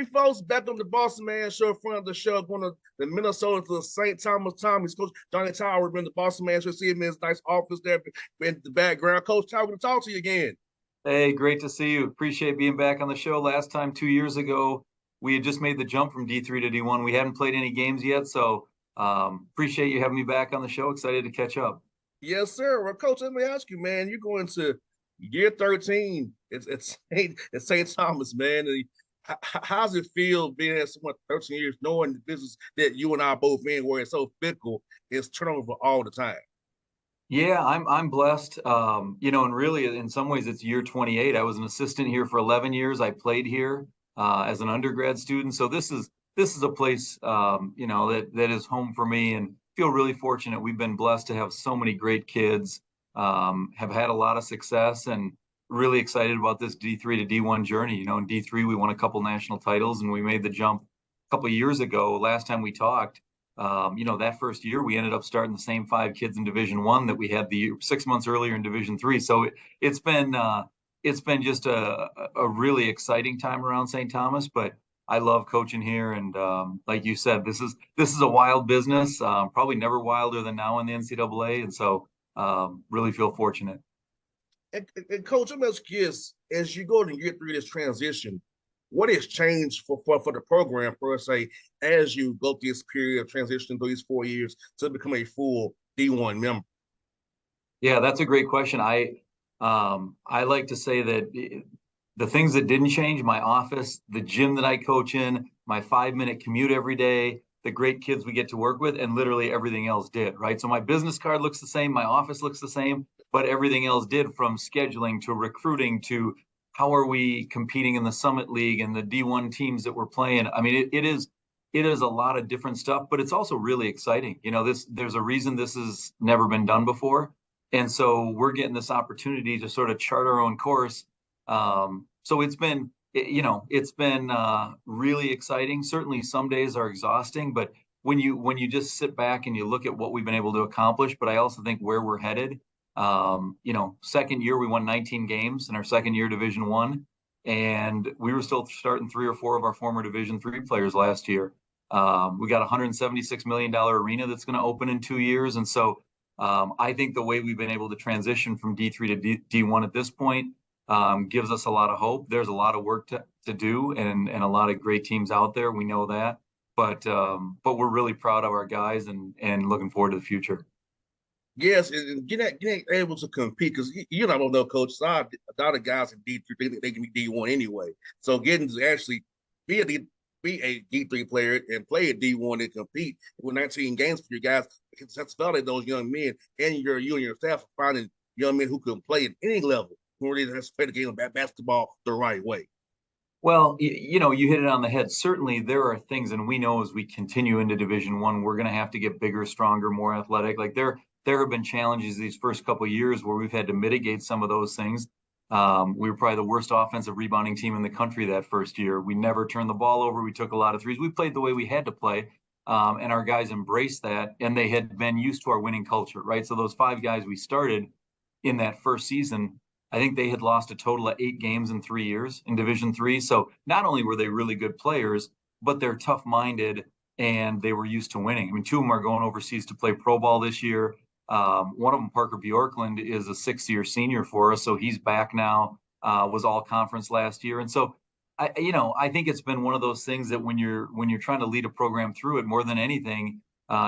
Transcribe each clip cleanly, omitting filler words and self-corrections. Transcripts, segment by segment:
Hey folks, back on the Bossman show, in front of the show, going to the Minnesota to the St. Thomas Tommies. Coach Johnny Tower, we're in the Bossman show. See him in his nice office there in the background. Coach Tower, going to talk to you again. Hey, great to see you. Appreciate being back on the show. Last time, 2 years ago, we had just made the jump from D3 to D1. We hadn't played any games yet, so appreciate you having me back on the show. Excited to catch up. Yes, sir. Well, Coach, let me ask you, man. You're going to year 13. It's St. Thomas, man. How's it feel being at someone 13 years, knowing the business that you and I both in, where it's so fickle, it's turnover all the time? Yeah, I'm blessed. And really, in some ways, it's year 28. I was an assistant here for 11 years. I played here as an undergrad student, so this is a place that is home for me, and feel really fortunate. We've been blessed to have so many great kids, have had a lot of success, and really excited about this D3 to D1 journey. In D3 we won a couple national titles, and we made the jump a couple of years ago. Last time we talked. That first year we ended up starting the same five kids in Division 1 that we had the 6 months earlier in Division 3. So it's been just a really exciting time around St. Thomas. But I love coaching here, and like you said, this is a wild business. Probably never wilder than now in the NCAA, and so really feel fortunate. And Coach, I'm just curious, as you go to get through this transition, what has changed for the program, per se, as you go through this period of transition through these 4 years to become a full D1 member? Yeah, that's a great question. I like to say that the things that didn't change, my office, the gym that I coach in, my 5-minute commute every day, the great kids we get to work with, and literally everything else did, right? So my business card looks the same, my office looks the same, but everything else did, from scheduling to recruiting to how are we competing in the Summit League and the D1 teams that we're playing. I mean, it is a lot of different stuff, but it's also really exciting. There's a reason this has never been done before. And so we're getting this opportunity to sort of chart our own course. So it's been really exciting. Certainly some days are exhausting, but when you just sit back and you look at what we've been able to accomplish, but I also think where we're headed. Second year we won 19 games in our second year Division 1, and we were still starting 3 or 4 of our former Division 3 players last year. We got a $176 million arena that's going to open in 2 years, and so I think the way we've been able to transition from D3 to D1 at this point gives us a lot of hope. There's a lot of work to do, and a lot of great teams out there. We know that, but we're really proud of our guys, and looking forward to the future. Yes, and getting able to compete, because you don't know, Coach. So a lot of guys in D3 they can be D1 anyway. So getting to actually be a D3 player and play at D1 and compete with 19 games for you guys, that's validate those young men, and you and your staff are finding young men who can play at any level, who really has to play the game of basketball the right way. Well, you hit it on the head. Certainly, there are things, and we know as we continue into Division 1, we're going to have to get bigger, stronger, more athletic. Like there have been challenges these first couple of years where we've had to mitigate some of those things. We were probably the worst offensive rebounding team in the country that first year. We never turned the ball over. We took a lot of threes. We played the way we had to play, and our guys embraced that, and they had been used to our winning culture, right? So those 5 guys we started in that first season, I think they had lost a total of 8 games in 3 years in Division 3. So not only were they really good players, but they're tough-minded and they were used to winning. I mean, 2 of them are going overseas to play pro ball this year. One of them, Parker Bjorklund, is a 6th-year senior for us, so he's back now. Was all conference last year, and so I think it's been one of those things that when you're trying to lead a program through it, more than anything,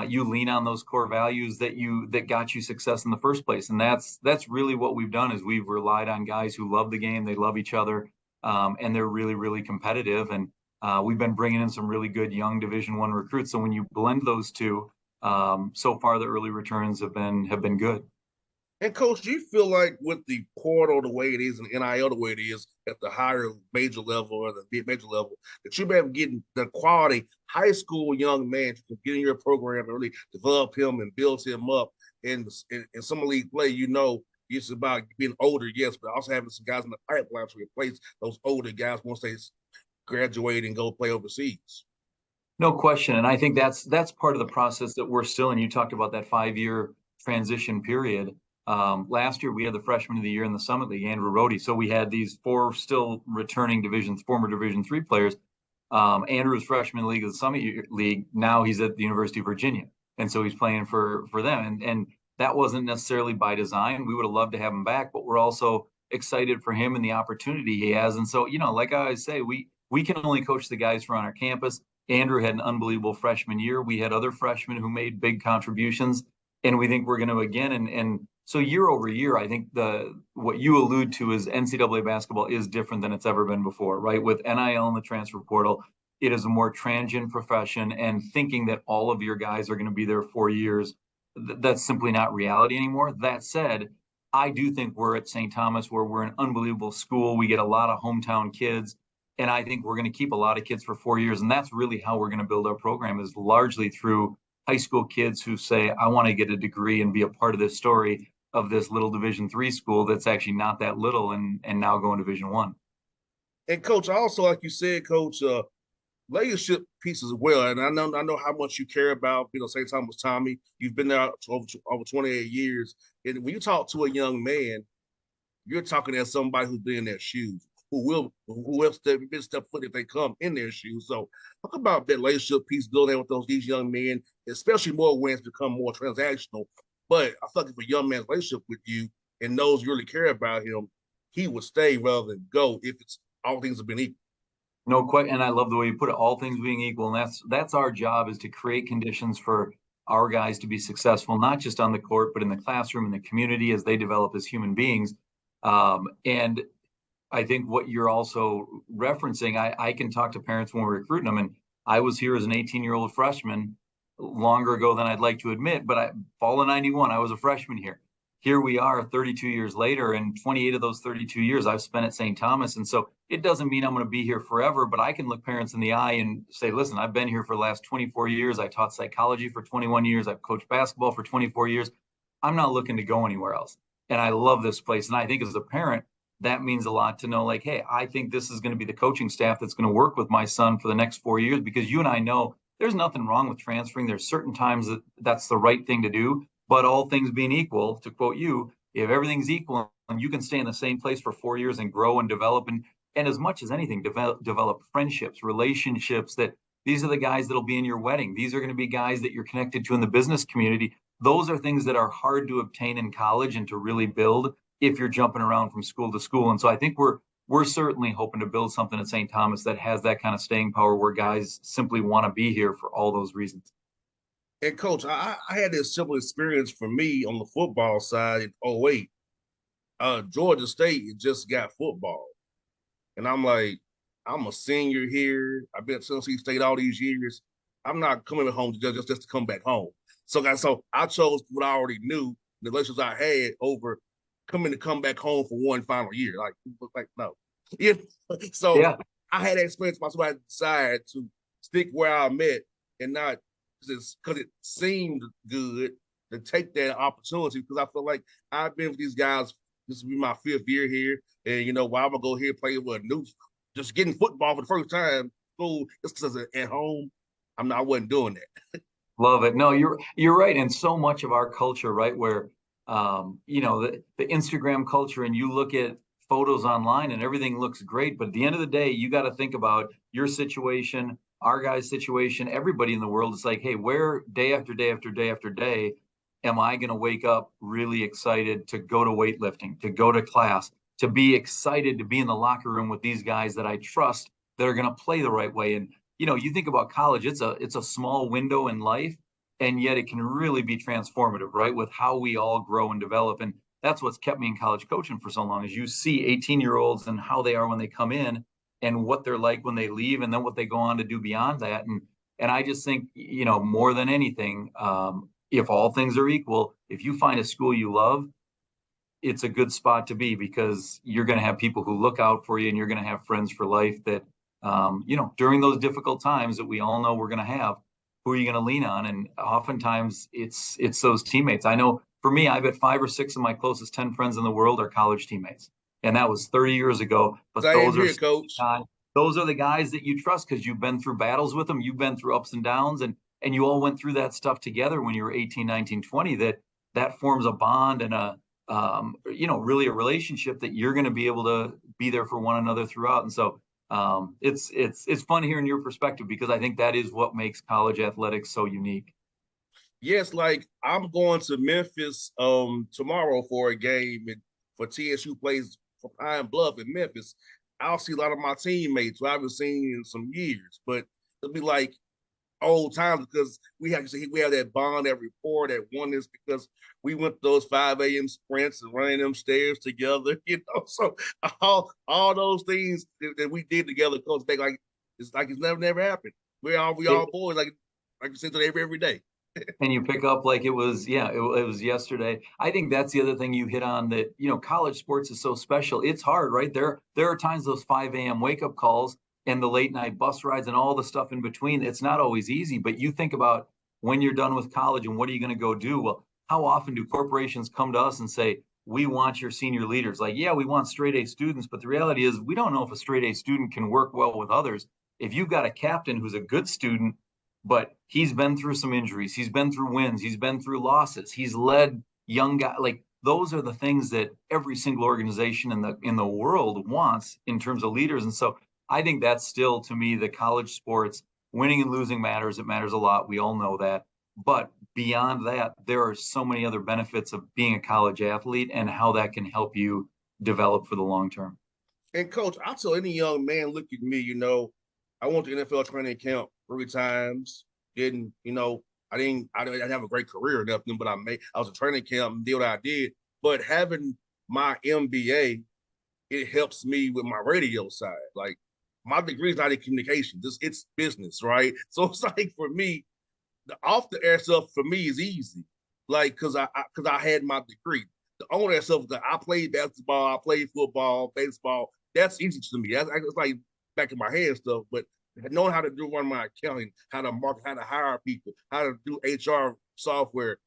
you lean on those core values that got you success in the first place. And that's really what we've done, is we've relied on guys who love the game, they love each other, and they're really, really competitive. And we've been bringing in some really good young Division 1 recruits. So when you blend those two, so far the early returns have been good. And Coach, do you feel like with the portal the way it is and NIL the way it is at the higher major level or the mid major level, that you'll be able to get the quality high school young man to get in your program and really develop him and build him up in some league play? It's about being older, yes, but also having some guys in the pipeline to replace those older guys once they graduate and go play overseas. No question, and I think that's part of the process that we're still in. You talked about that 5-year transition period. Last year, we had the freshman of the year in the Summit League, Andrew Rohde. So we had these 4 still returning former Division 3 players. Andrew's freshman league of the Summit League. Now he's at the University of Virginia, and so he's playing for them. And that wasn't necessarily by design. We would have loved to have him back, but we're also excited for him and the opportunity he has. And so, like I always say, we can only coach the guys who are on our campus. Andrew had an unbelievable freshman year. We had other freshmen who made big contributions, and we think we're going to again. And so year over year, I think what you allude to is NCAA basketball is different than it's ever been before, right? With NIL and the transfer portal, it is a more transient profession, and thinking that all of your guys are going to be there 4 years, that's simply not reality anymore. That said, I do think we're at St. Thomas, where we're an unbelievable school. We get a lot of hometown kids, and I think we're going to keep a lot of kids for 4 years. And that's really how we're going to build our program, is largely through high school kids who say, I want to get a degree and be a part of this story of this little Division III school that's actually not that little, and now going Division I. And coach, also like you said, coach, leadership piece as well. And I know how much you care about, St. Thomas Tommy. You've been there over 28 years. And when you talk to a young man, you're talking as somebody who's been in their shoes, who will step foot if they come in their shoes. So talk about that leadership piece, building with these young men, especially more when it's become more transactional. But I feel like if a young man's relationship with you and knows you really care about him, he would stay rather than go if it's all things have been equal. No, quite. And I love the way you put it, all things being equal. And that's our job, is to create conditions for our guys to be successful, not just on the court, but in the classroom, in the community, as they develop as human beings. And I think what you're also referencing, I can talk to parents when we're recruiting them. And I was here as an 18-year-old freshman longer ago than I'd like to admit, but fall of 91, I was a freshman here. Here we are 32 years later, and 28 of those 32 years I've spent at St. Thomas. And so it doesn't mean I'm going to be here forever, but I can look parents in the eye and say, listen, I've been here for the last 24 years. I taught psychology for 21 years. I've coached basketball for 24 years. I'm not looking to go anywhere else. And I love this place. And I think as a parent, that means a lot to know, like, hey, I think this is going to be the coaching staff that's going to work with my son for the next 4 years, because you and I know there's nothing wrong with transferring. There's certain times that's the right thing to do, but all things being equal, to quote you, if everything's equal and you can stay in the same place for 4 years and grow and develop, and as much as anything, develop friendships, relationships, that these are the guys that'll be in your wedding. These are going to be guys that you're connected to in the business community. Those are things that are hard to obtain in college and to really build if you're jumping around from school to school. And so I think we're certainly hoping to build something at St. Thomas that has that kind of staying power, where guys simply want to be here for all those reasons. And coach, I had this similar experience for me on the football side in '08. Georgia State just got football. And I'm like, I'm a senior here. I've been at Tennessee State all these years. I'm not coming home just to come back home. So I chose what I already knew, the relationships I had, over to come back home for one final year. Like no. Yeah. So Yeah. I had that experience myself. I decided to stick where I'm at and not just because it seemed good to take that opportunity, because I feel like I've been with these guys. This will be my 5th year here. And why I'm gonna go here and play with a new, just getting football for the first time, school, just because at home, I wasn't doing that. Love it. No, you're right. And so much of our culture, right, where the Instagram culture, and you look at photos online and everything looks great, but at the end of the day, you got to think about your situation, our guy's situation, everybody in the world. It's like, hey, where day after day after day after day am I going to wake up really excited to go to weightlifting, to go to class, to be excited to be in the locker room with these guys that I trust, that are going to play the right way? And you think about college, it's a small window in life, and yet it can really be transformative, right? With how we all grow and develop. And that's what's kept me in college coaching for so long, is you see 18-year-olds and how they are when they come in, and what they're like when they leave, and then what they go on to do beyond that. And I just think, more than anything, if all things are equal, if you find a school you love, it's a good spot to be, because you're going to have people who look out for you, and you're going to have friends for life that, during those difficult times that we all know we're going to have, who are you going to lean on? And oftentimes it's those teammates. I know for me, I've had 5 or 6 of my closest 10 friends in the world are college teammates. And that was 30 years ago. But Same here, coach. Those are the guys that you trust, because you've been through battles with them. You've been through ups and downs, and you all went through that stuff together when you were 18, 19, 20, that forms a bond and really a relationship that you're going to be able to be there for one another throughout. And so It's fun hearing your perspective because I think that is what makes college athletics so unique. Yes, like I'm going to Memphis tomorrow for a game and for TSU plays for Pine Bluff in Memphis. I'll see a lot of my teammates who I haven't seen in some years, but it'll be like old times because we have that bond, that rapport, that oneness because we went those 5 a.m. sprints and running them stairs together, you know. So all those things that we did together goes back like it's never happened. We all boys like you said every day. And you pick up like it was, yeah, it was yesterday. I think that's the other thing you hit on, that, college sports is so special. It's hard, right? There are times those 5 a.m. wake up calls and the late night bus rides and all the stuff in between. It's not always easy, but you think about when you're done with college and what are you going to go do? Well, how often do corporations come to us and say, we want your senior leaders? Like, yeah, we want straight A students, but the reality is we don't know if a straight A student can work well with others. If you've got a captain who's a good student, but he's been through some injuries, he's been through wins, he's been through losses, he's led young guys. Like, those are the things that every single organization in the world wants in terms of leaders. And so I think that's still, to me, the college sports, winning and losing matters. It matters a lot. We all know that. But beyond that, there are so many other benefits of being a college athlete and how that can help you develop for the long term. And coach, I'll tell any young man, look at me, I went to NFL training camp 3 times. Didn't, I didn't have a great career or nothing, but I was a training camp and did what I did. But having my MBA, it helps me with my radio side. Like my degree is not in communication, it's business, right? So it's like for me, the off the air stuff for me is easy. Like cause I had my degree. The on air stuff that I played basketball, I played football, baseball. That's easy to me. That's like back in my head stuff. But knowing how to run my accounting, how to market, how to hire people, how to do HR software,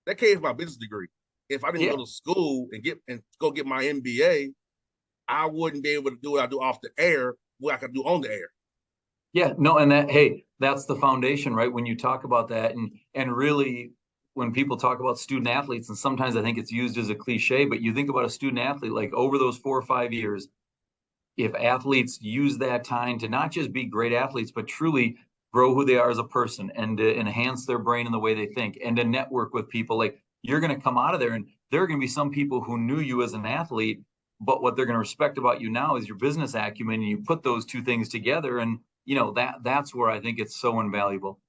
that came from my business degree. If I didn't Yeah. go to school and go get my MBA, I wouldn't be able to do what I do off the air, what I could do on the air. Yeah, no, and that, hey, that's the foundation, right? When you talk about that, and really when people talk about student athletes, and sometimes I think it's used as a cliche, but you think about a student athlete, like over those 4 or 5 years, if athletes use that time to not just be great athletes, but truly grow who they are as a person and to enhance their brain and the way they think and to network with people, like, you're going to come out of there and there are going to be some people who knew you as an athlete, but what they're going to respect about you now is your business acumen. And you put those two things together, and that's where I think it's so invaluable.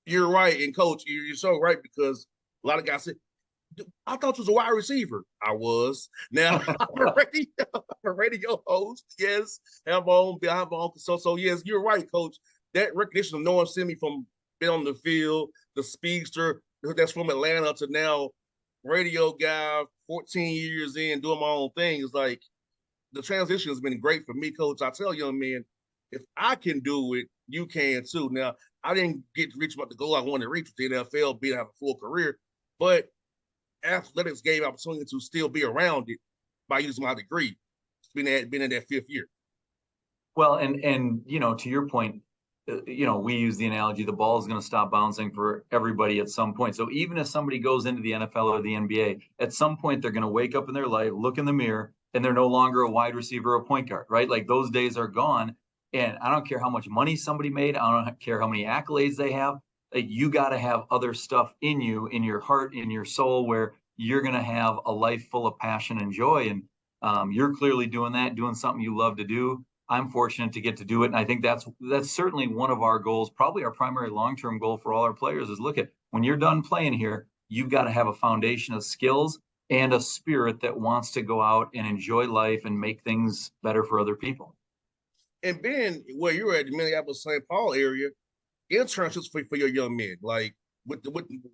You're right, and coach, you're so right because a lot of guys say, I thought you was a wide receiver. I was. Now I'm a radio host. Yes, have my own. So yes, you're right, coach. That recognition of knowing Simi from being on the field, the speedster that's from Atlanta to now radio guy, 14 years in doing my own thing is like the transition has been great for me, coach. I tell young men, if I can do it, you can too. Now, I didn't get to reach about the goal I wanted to reach with the NFL, being have a full career, but athletics gave opportunity to still be around it by using my degree. Been in that 5th year. Well, and to your point, we use the analogy the ball is going to stop bouncing for everybody at some point. So even if somebody goes into the NFL or the NBA, at some point they're going to wake up in their life, look in the mirror, and they're no longer a wide receiver or a point guard, right? Like, those days are gone. And I don't care how much money somebody made, I don't care how many accolades they have. Like, you got to have other stuff in you, in your heart, in your soul, where you're going to have a life full of passion and joy. And you're clearly doing that, doing something you love to do. I'm fortunate to get to do it. And I think that's certainly one of our goals, probably our primary long-term goal for all our players, is look at, when you're done playing here, you've got to have a foundation of skills and a spirit that wants to go out and enjoy life and make things better for other people. And being where you're at the Minneapolis St. Paul area, internships for your young men. Like with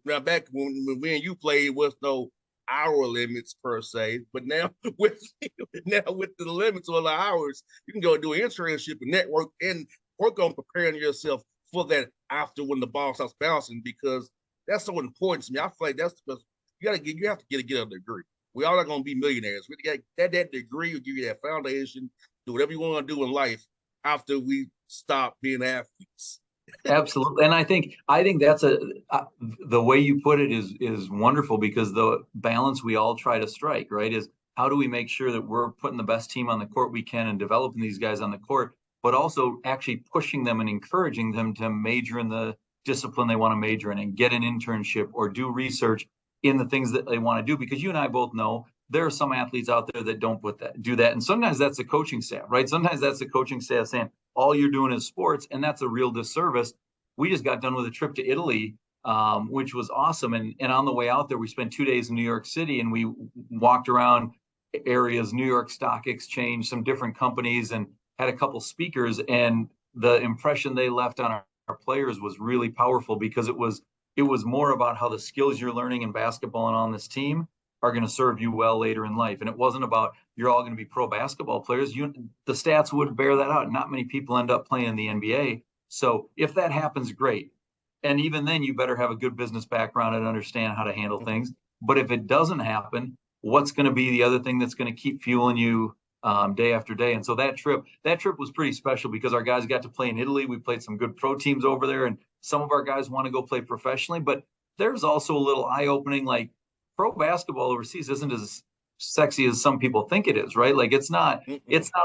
now back when we and you played with no hour limits per se, but now with the limits of the hours, you can go do an internship and network and work on preparing yourself for that after when the ball starts bouncing because that's so important to me. I feel like that's because you have to get a degree. We all are gonna be millionaires. We got that degree will give you that foundation, do whatever you want to do in life after we stop being athletes. Absolutely. And I think that's the way you put it is wonderful, because the balance we all try to strike, right, is how do we make sure that we're putting the best team on the court we can and developing these guys on the court, but also actually pushing them and encouraging them to major in the discipline they want to major in and get an internship or do research in the things that they want to do. Because you and I both know there are some athletes out there that don't do that. And sometimes that's the coaching staff, right? Sometimes that's the coaching staff saying, all you're doing is sports, and that's a real disservice. We just got done with a trip to Italy, which was awesome. And on the way out there, we spent 2 days in New York City, and we walked around areas, New York Stock Exchange, some different companies, and had a couple speakers. And the impression they left on our players was really powerful, because it was more about how the skills you're learning in basketball and on this team are going to serve you well later in life. And it wasn't about you're all going to be pro basketball players. The stats would bear that out. Not many people end up playing in the NBA. So if that happens, great. And even then, you better have a good business background and understand how to handle things. But if it doesn't happen, what's going to be the other thing that's going to keep fueling you day after day? And so that trip was pretty special, because our guys got to play in Italy. We played some good pro teams over there, and some of our guys want to go play professionally. But there's also a little eye-opening, like, pro basketball overseas isn't as sexy as some people think it is, right? Like, it's not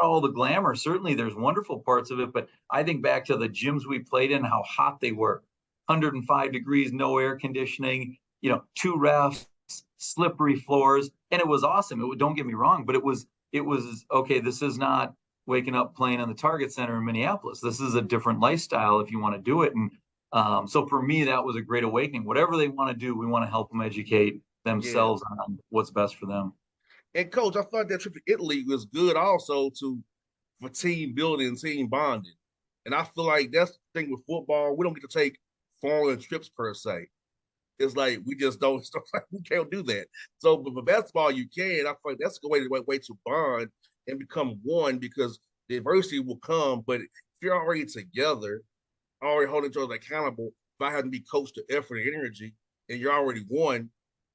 all the glamour. Certainly there's wonderful parts of it, but I think back to the gyms we played in, how hot they were. 105 degrees, no air conditioning, 2 refs, slippery floors, and it was awesome. Don't get me wrong, but it was okay. This is not waking up playing in the Target Center in Minneapolis. This is a different lifestyle if you want to do it. And so for me, that was a great awakening. Whatever they want to do, we want to help them educate Yeah. themselves on what's best for them. And coach, I thought that trip to Italy was good also for team building and team bonding. And I feel like that's the thing with football. We don't get to take foreign trips per se. It's like we just don't. We can't do that. So, but for basketball, you can. I feel like that's a way to bond and become one, because the adversity will come. But if you're already together, already holding each other accountable, by having to be coached to effort and energy, and you're already one,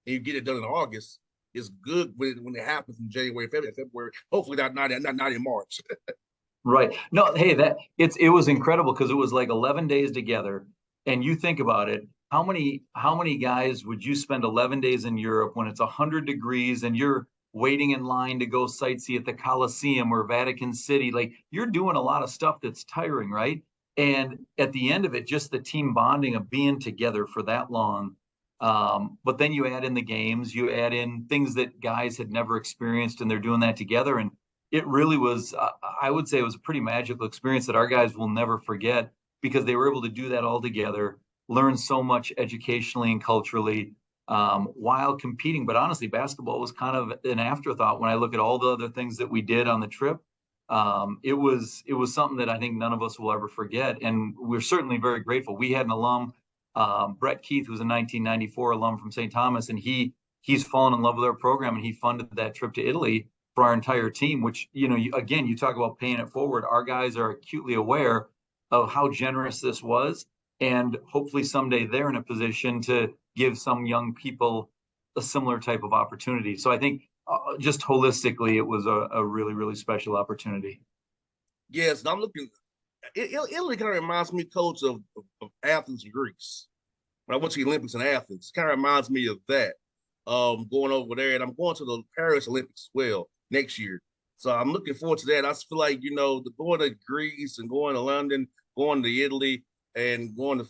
and you get it done in August, it's good when it happens in January, February. Hopefully not in March. Right. No, hey, it was incredible, because it was like 11 days together. And you think about it, how many guys would you spend 11 days in Europe when it's 100 degrees and you're waiting in line to go sightsee at the Colosseum or Vatican City? Like, you're doing a lot of stuff that's tiring, right? And at the end of it, just the team bonding of being together for that long. But then you add in the games, you add in things that guys had never experienced, and they're doing that together. And it really was, I would say it was a pretty magical experience that our guys will never forget, because they were able to do that all together, learn so much educationally and culturally, while competing. But honestly, basketball was kind of an afterthought when I look at all the other things that we did on the trip. It was something that I think none of us will ever forget. And we're certainly very grateful. We had an alum, Brett Keith, who's a 1994 alum from St. Thomas, and he's fallen in love with our program, and he funded that trip to Italy for our entire team, which, again, you talk about paying it forward. Our guys are acutely aware of how generous this was. And hopefully someday they're in a position to give some young people a similar type of opportunity. So I think just holistically, it was a really, really special opportunity. Yes, and I'm looking. Italy kind of reminds me, coach, of Athens and Greece. When I went to the Olympics in Athens, kind of reminds me of that. Going over there, and I'm going to the Paris Olympics as well next year. So I'm looking forward to that. I feel like, the going to Greece and going to London, going to Italy, and going to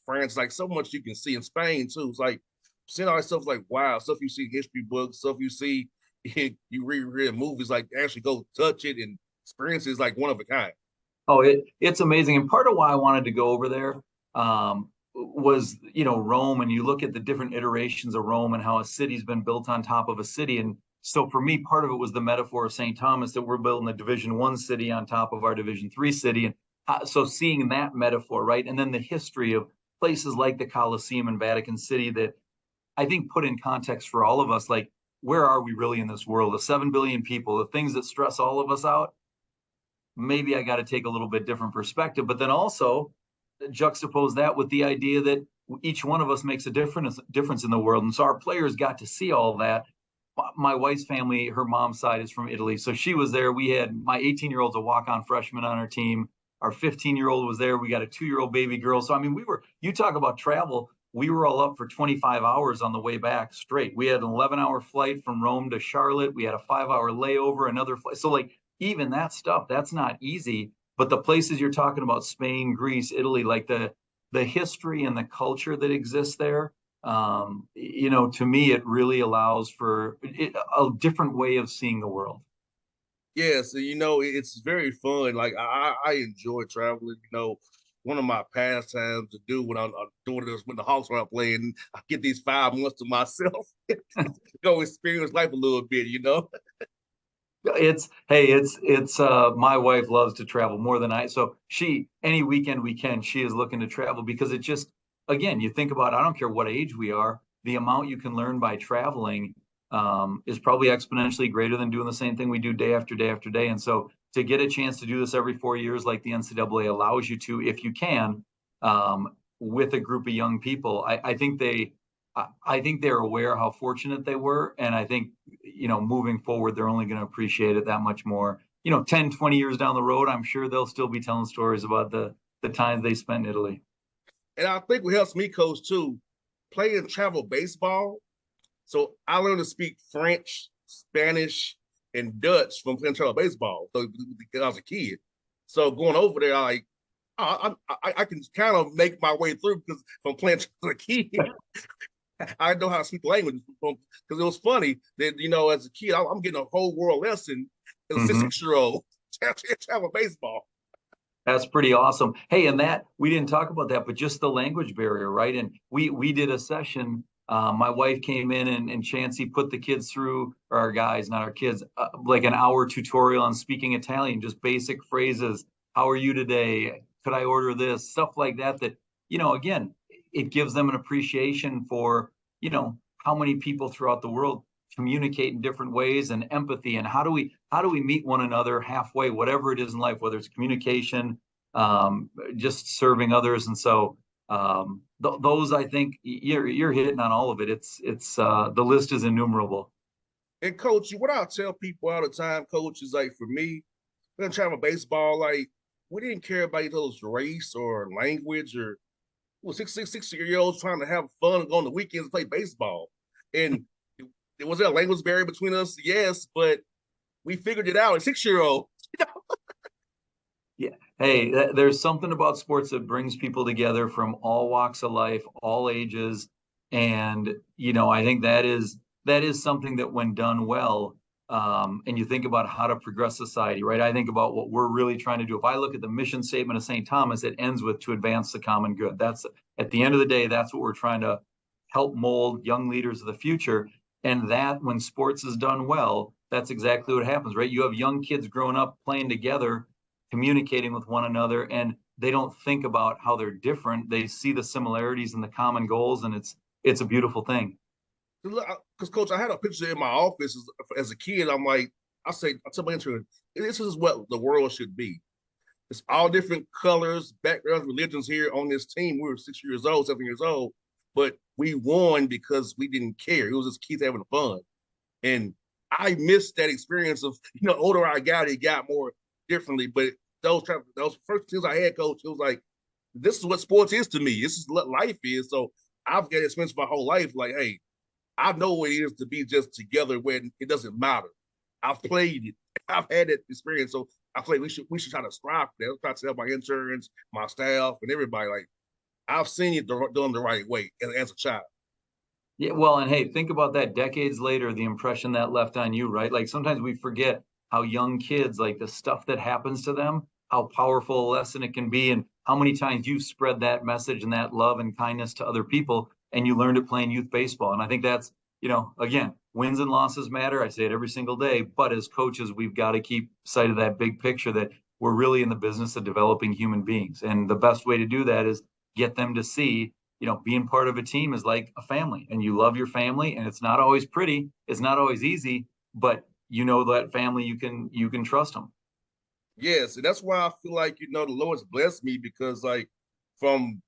France, like, so much you can see in Spain too. It's like seeing all that stuff, like, wow, stuff you see in history books, stuff you see, you read movies, like, actually go touch it and experience it, is like one of a kind. Oh, it's amazing. And part of why I wanted to go over there, was, Rome, and you look at the different iterations of Rome and how a city's been built on top of a city. And so for me, part of it was the metaphor of St. Thomas, that we're building a Division I city on top of our Division III city. And so seeing that metaphor, right? And then the history of places like the Colosseum and Vatican City, that I think put in context for all of us, like, where are we really in this world of 7 billion people, the things that stress all of us out? Maybe I got to take a little bit different perspective, but then also juxtapose that with the idea that each one of us makes a difference in the world. And so our players got to see all that. My wife's family, her mom's side is from Italy, so she was there. We had my 18-year-old's a walk-on freshman on our team. Our 15-year-old was there. We got a 2-year-old baby girl. So I mean, you talk about travel. We were all up for 25 hours on the way back straight. We had an 11-hour flight from Rome to Charlotte. We had a 5-hour layover, another flight. So, like, even that stuff, that's not easy. But the places you're talking about, Spain, Greece, Italy, like the history and the culture that exists there, to me, it really allows for a different way of seeing the world. Yeah, so it's very fun. Like I enjoy traveling. One of my pastimes to do when I'm doing this when the Hawks are playing, I get these 5 months to myself. Go experience life a little bit. It's my wife loves to travel more than I. So any weekend we can, she is looking to travel because it just, again, you think about, I don't care what age we are, the amount you can learn by traveling is probably exponentially greater than doing the same thing we do day after day after day. And so to get a chance to do this every 4 years, like the NCAA allows you to, if you can, with a group of young people, I think they're aware how fortunate they were. And I think, moving forward, they're only going to appreciate it that much more. 10, 20 years down the road, I'm sure they'll still be telling stories about the times they spent in Italy. And I think what helps me coach too, playing travel baseball. So I learned to speak French, Spanish, and Dutch from playing travel baseball. So because I was a kid. So going over there, I can kind of make my way through because from playing as a kid. I know how to speak the language because it was funny that as a kid I'm getting a whole world lesson as a Mm-hmm. 6 year old travel baseball. That's pretty awesome. Hey, and that we didn't talk about that, but just the language barrier, right? And we did a session. My wife came in and Chancey put the kids through, or our guys, not our kids, like an hour tutorial on speaking Italian, just basic phrases. How are you today? Could I order this? Stuff like that. That again, it gives them an appreciation for how many people throughout the world communicate in different ways and empathy, and how do we meet one another halfway, whatever it is in life, whether it's communication, just serving others. And so those, I think you're hitting on all of it. It's the list is innumerable. And coach, what I tell people all the time, coach, is like for me, when I'm traveling baseball, like we didn't care about each other's race or language or well, 6 year olds trying to have fun on the weekends and play baseball. And was there a language barrier between us? Yes, but we figured it out. A 6 year old. Yeah. Hey, there's something about sports that brings people together from all walks of life, all ages. And, I think that is something that when done well, and you think about how to progress society, right? I think about what we're really trying to do. If I look at the mission statement of St. Thomas, it ends with to advance the common good. That's at the end of the day, that's what we're trying to help mold young leaders of the future. And that when sports is done well, that's exactly what happens, right? You have young kids growing up playing together, communicating with one another, and they don't think about how they're different. They see the similarities and the common goals, and it's a beautiful thing. Because coach, I had a picture in my office as a kid. I'm like, I tell my intern, this is what the world should be. It's all different colors, backgrounds, religions here on this team. We were 6 years old, 7 years old, but we won because we didn't care. It was just kids having fun. And I missed that experience of, older I got, it got more differently. But those first teams I had, coach, it was like, this is what sports is to me. This is what life is. So I've got experience my whole life. Like, hey, I know what it is to be just together when it doesn't matter. I've played it. I've had that experience. So I feel like we should try to strive for that. Let's try to help my interns, my staff, and everybody. Like I've seen it done the right way as a child. Yeah, well, and hey, think about that decades later, the impression that left on you, right? Like sometimes we forget how young kids, like the stuff that happens to them, how powerful a lesson it can be, and how many times you've spread that message and that love and kindness to other people, and you learned it playing youth baseball. And I think that's, again, wins and losses matter. I say it every single day, but as coaches, we've got to keep sight of that big picture that we're really in the business of developing human beings. And the best way to do that is get them to see being part of a team is like a family, and you love your family, and it's not always pretty, it's not always easy, but that family, you can trust them. Yes, and that's why I feel like the Lord's blessed me because like from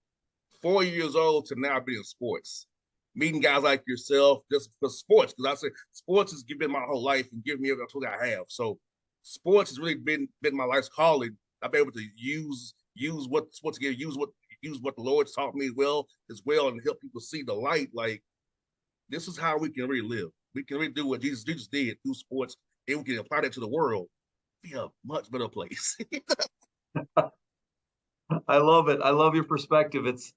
4 years old to now I've been in sports, meeting guys like yourself just for sports. Because I say sports has given my whole life and given me everything I have. So sports has really been my life's calling. I've been able to use what sports give, use what the Lord's taught me as well, and help people see the light. Like this is how we can really live. We can really do what Jesus did through sports, and we can apply that to the world. Be a much better place. I love it. I love your perspective. It's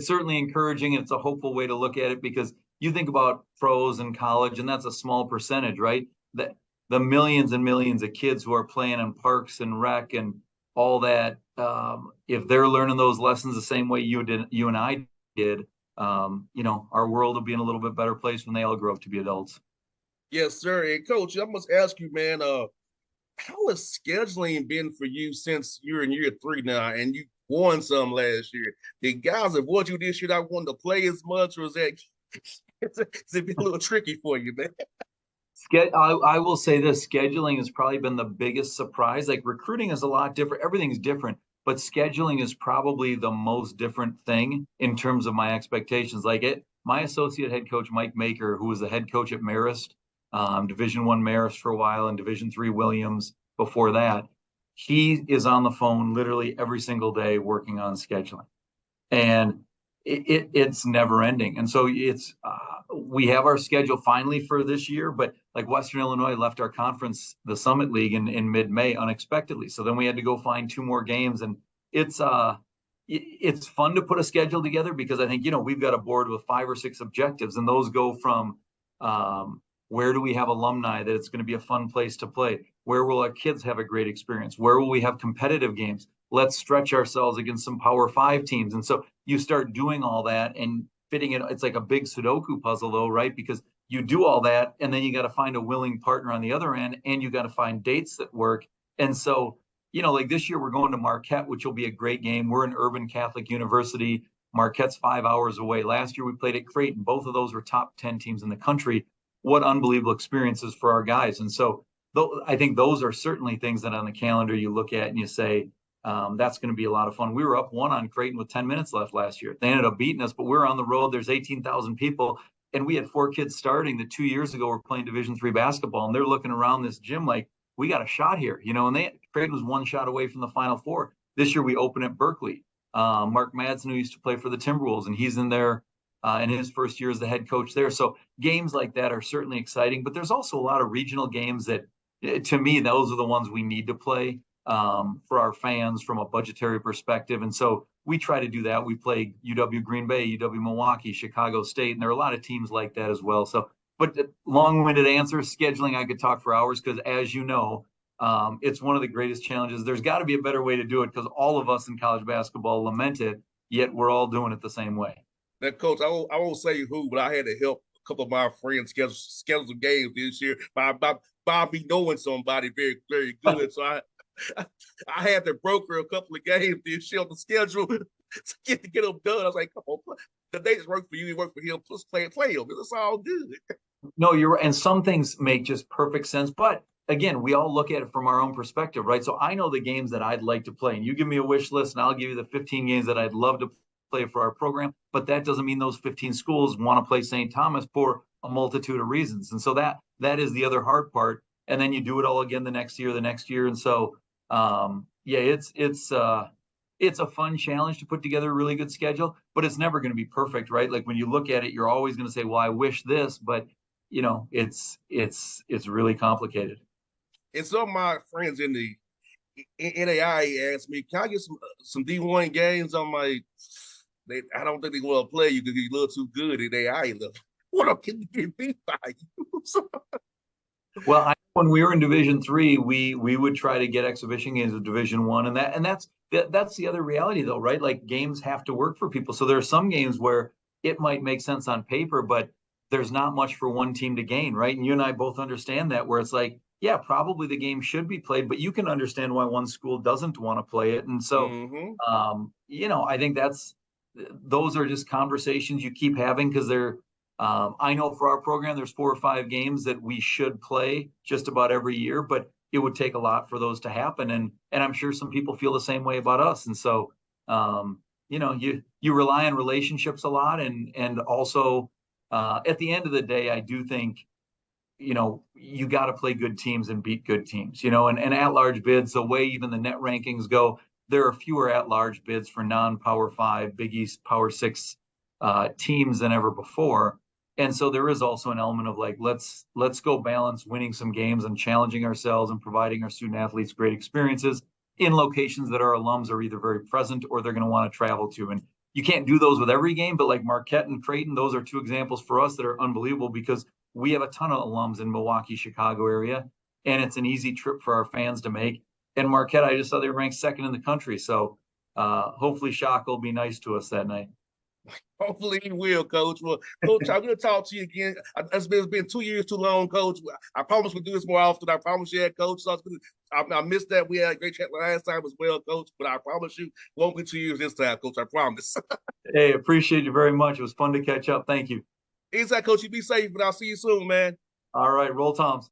certainly encouraging. It's a hopeful way to look at it because you think about pros in college, and that's a small percentage, right? The millions and millions of kids who are playing in parks and rec and all that, if they're learning those lessons the same way you and I did, our world will be in a little bit better place when they all grow up to be adults. Yes, sir. And coach, I must ask you, man, how has scheduling been for you since you're in year three now and you won some last year? Did guys avoid you this year not wanting to play as much, or is that is it been a little tricky for you, man? I will say this, scheduling has probably been the biggest surprise. Like recruiting is a lot different. Everything's different, but scheduling is probably the most different thing in terms of my expectations. My associate head coach, Mike Maker, who was the head coach at Marist, Division I Marist for a while and Division III Williams before that, he is on the phone literally every single day working on scheduling. And it's never ending. And so we have our schedule finally for this year, but like Western Illinois left our conference, the Summit League in mid-May unexpectedly. So then we had to go find two more games, and it's fun to put a schedule together because I think, we've got a board with 5 or 6 objectives, and those go from where do we have alumni that it's going to be a fun place to play? Where will our kids have a great experience? Where will we have competitive games? Let's stretch ourselves against some Power 5 teams. And so you start doing all that and fitting it. It's like a big Sudoku puzzle, though, right? Because you do all that, and then you got to find a willing partner on the other end, and you got to find dates that work. And so, like this year, we're going to Marquette, which will be a great game. We're an urban Catholic university. Marquette's 5 hours away. Last year, we played at Creighton. Both of those were top 10 teams in the country. What unbelievable experiences for our guys. And so I think those are certainly things that on the calendar you look at and you say, that's going to be a lot of fun. We were up 1 on Creighton with 10 minutes left last year. They ended up beating us, but we're on the road. There's 18,000 people, and we had 4 kids starting that 2 years ago were playing Division III basketball, and they're looking around this gym like, we got a shot here, and Creighton was 1 shot away from the Final Four. This year we open at Berkeley. Mark Madsen, who used to play for the Timberwolves, and he's in there in his first year as the head coach there. So games like that are certainly exciting, but there's also a lot of regional games that, to me, those are the ones we need to play for our fans from a budgetary perspective. And so we try to do that. We play UW Green Bay, UW Milwaukee, Chicago State, and there are a lot of teams like that as well. So, but long-winded answer, scheduling, I could talk for hours because, as you know, it's one of the greatest challenges. There's got to be a better way to do it because all of us in college basketball lament it, yet we're all doing it the same way. Now, coach, I won't say who, but I had to help a couple of my friends schedule some games this year by me knowing somebody very, very good. So I had to broker a couple of games this year on the schedule to get them done. I was like, come on, the days work for you, it work for him. Just play them. It's all good. No, you're right. And some things make just perfect sense. But again, we all look at it from our own perspective, right? So I know the games that I'd like to play, and you give me a wish list, and I'll give you the 15 games that I'd love to play for our program. But that doesn't mean those 15 schools want to play St. Thomas for a multitude of reasons. And so that is the other hard part. And then you do it all again the next year. And so, yeah, it's a fun challenge to put together a really good schedule, but it's never going to be perfect, right? Like when you look at it, you're always going to say, well, I wish this, but it's really complicated. And some of my friends in the NAI asked me, "Can I get some D1 games?" I'm like, I don't think they want to play you because you look too good in AI level. What up can you get beat by you? Well, when we were in Division III, we would try to get exhibition games of Division I, and that's the other reality though, right? Like games have to work for people. So there are some games where it might make sense on paper, but there's not much for one team to gain, right? And you and I both understand that, where it's like, yeah, probably the game should be played, but you can understand why one school doesn't want to play it. And so, I think those are just conversations you keep having because I know for our program, there's 4 or 5 games that we should play just about every year, but it would take a lot for those to happen. And I'm sure some people feel the same way about us. And so, you rely on relationships a lot. And also, at the end of the day, I do think, you got to play good teams and beat good teams, and at-large bids, the way even the net rankings go, there are fewer at-large bids for non-Power 5, Big East, Power 6 teams than ever before. And so there is also an element of like, let's go balance winning some games and challenging ourselves and providing our student athletes great experiences in locations that our alums are either very present or they're going to want to travel to. And you can't do those with every game, but like Marquette and Creighton, those are two examples for us that are unbelievable because we have a ton of alums in Milwaukee, Chicago area, and it's an easy trip for our fans to make. And Marquette, I just saw they were ranked second in the country. So hopefully Shock will be nice to us that night. Hopefully he will, Coach. Well, Coach, I'm going to talk to you again. It's been 2 years too long, Coach. I promise we'll do this more often. I promise you, Coach. So I missed that. We had a great chat last time as well, Coach. But I promise you, it won't be 2 years this time, Coach. I promise. Hey, appreciate you very much. It was fun to catch up. Thank you. Inside, Coach. You be safe, but I'll see you soon, man. All right, roll Toms.